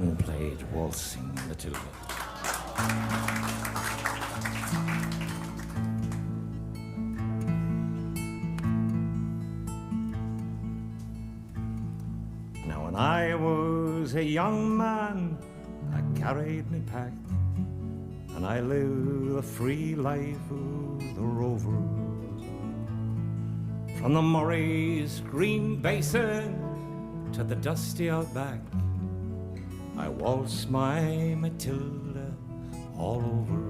and played Waltzing Matilda. Now when I was a young man, I carried me pack, and I lived the free life of the rovers. From the Murray's green basin to the dusty outback, I waltzed my Matilda all over.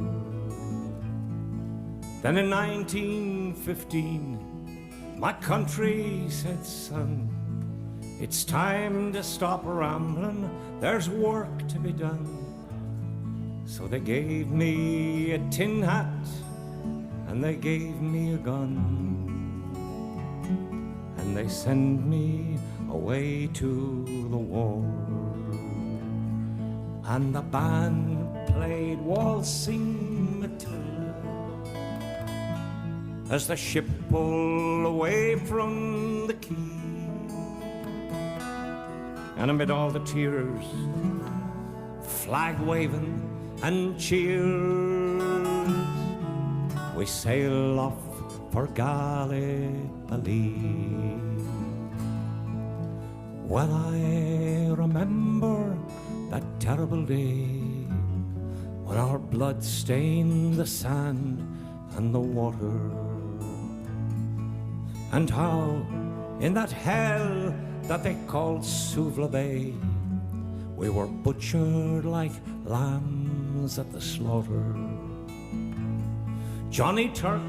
Then in 1915, my country said, son, it's time to stop rambling, there's work to be done. So they gave me a tin hat and they gave me a gun, and they sent me away to the war. And the band played Waltzing Matilda as the ship pulled away from the quay. And amid all the tears, flag waving and cheers, we sail off for Gallipoli. Well, I remember that terrible day when our blood stained the sand and the water, and how in that hell that they called Suvla Bay, we were butchered like lambs at the slaughter. Johnny Turk,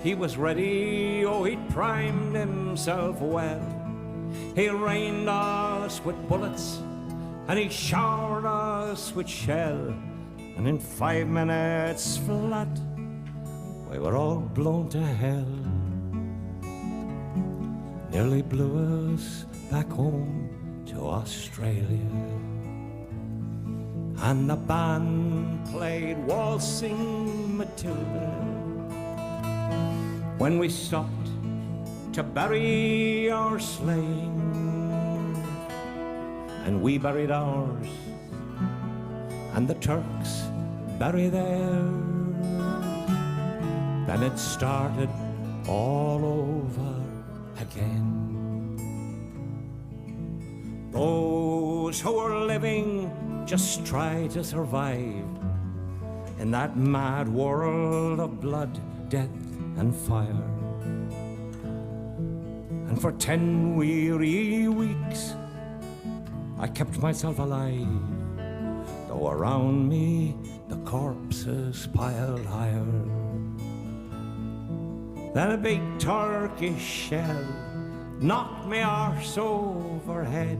he was ready, oh, he'd primed himself well. He rained us with bullets and he showered us with shell, and in 5 minutes flat, we were all blown to hell. Nearly blew us back home to Australia, and the band played Waltzing Matilda. When we stopped to bury our slain, and we buried ours, and the Turks buried theirs, then it started all over again. Those who were living just tried to survive in that mad world of blood, death and fire. And for 10 weary weeks I kept myself alive, though around me the corpses piled higher. Then a big Turkish shell knocked me arse overhead,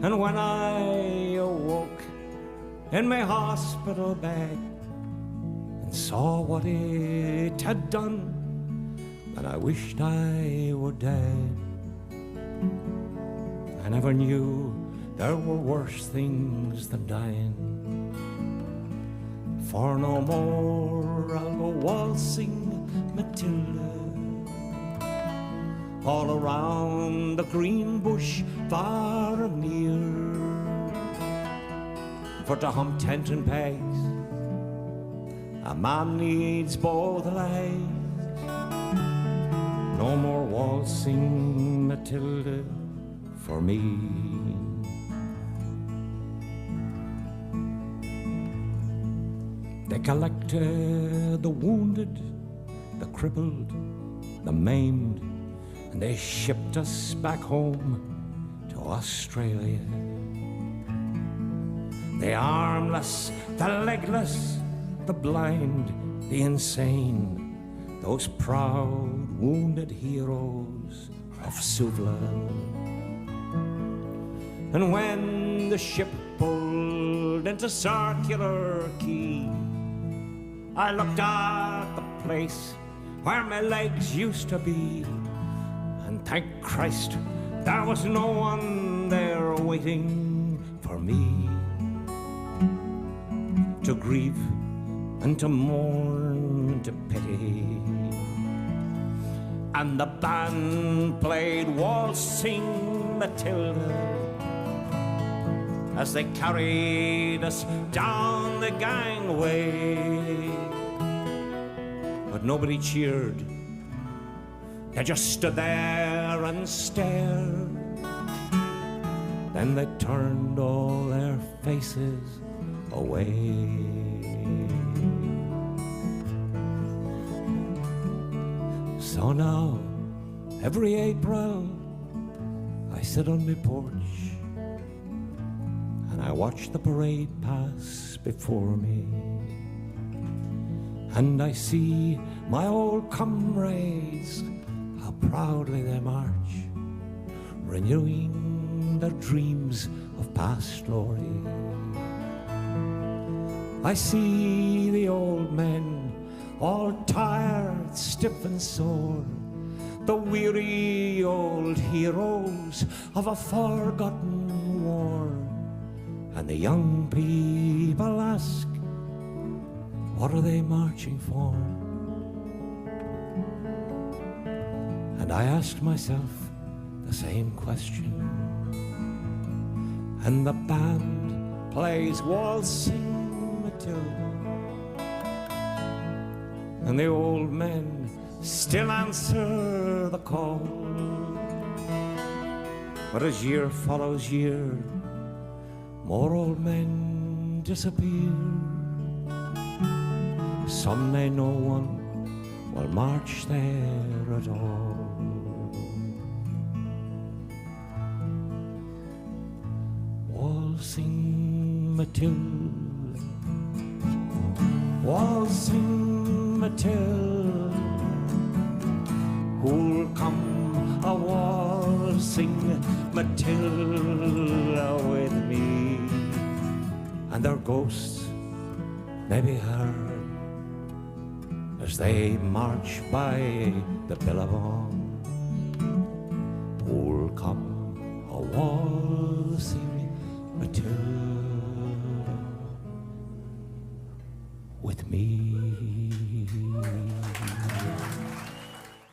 and when I awoke in my hospital bed and saw what it had done, then I wished I were dead. I never knew there were worse things than dying, for no more I'll go waltzing Matilda all around the green bush far and near. For to hump tent and pegs, a man needs both legs. No more waltzing Matilda for me. They collected the wounded, the crippled, the maimed, and they shipped us back home to Australia. The armless, the legless, the blind, the insane, those proud, wounded heroes of Suvla. And when the ship pulled into Circular Quay, I looked at the place where my legs used to be, and thank Christ there was no one there waiting for me to grieve and to mourn and to pity. And the band played Waltzing Matilda as they carried us down the gangway. But nobody cheered. They just stood there and stared. Then they turned all their faces away. So now, every April, I sit on my porch and I watch the parade pass before me. And I see my old comrades, how proudly they march, renewing their dreams of past glory. I see the old men, all tired, stiff and sore, the weary old heroes of a forgotten war. And the young people ask, what are they marching for? And I asked myself the same question. And the band plays waltzing Matilda, and the old men still answer the call. But as year follows year, more old men disappear. Someday no one will march there at all. Waltzing Matilda, waltzing Matilda, who'll come a waltzing Matilda with me? And their ghosts may be heard as they march by the Billabong. Who'll come a waltzing Matilda with me?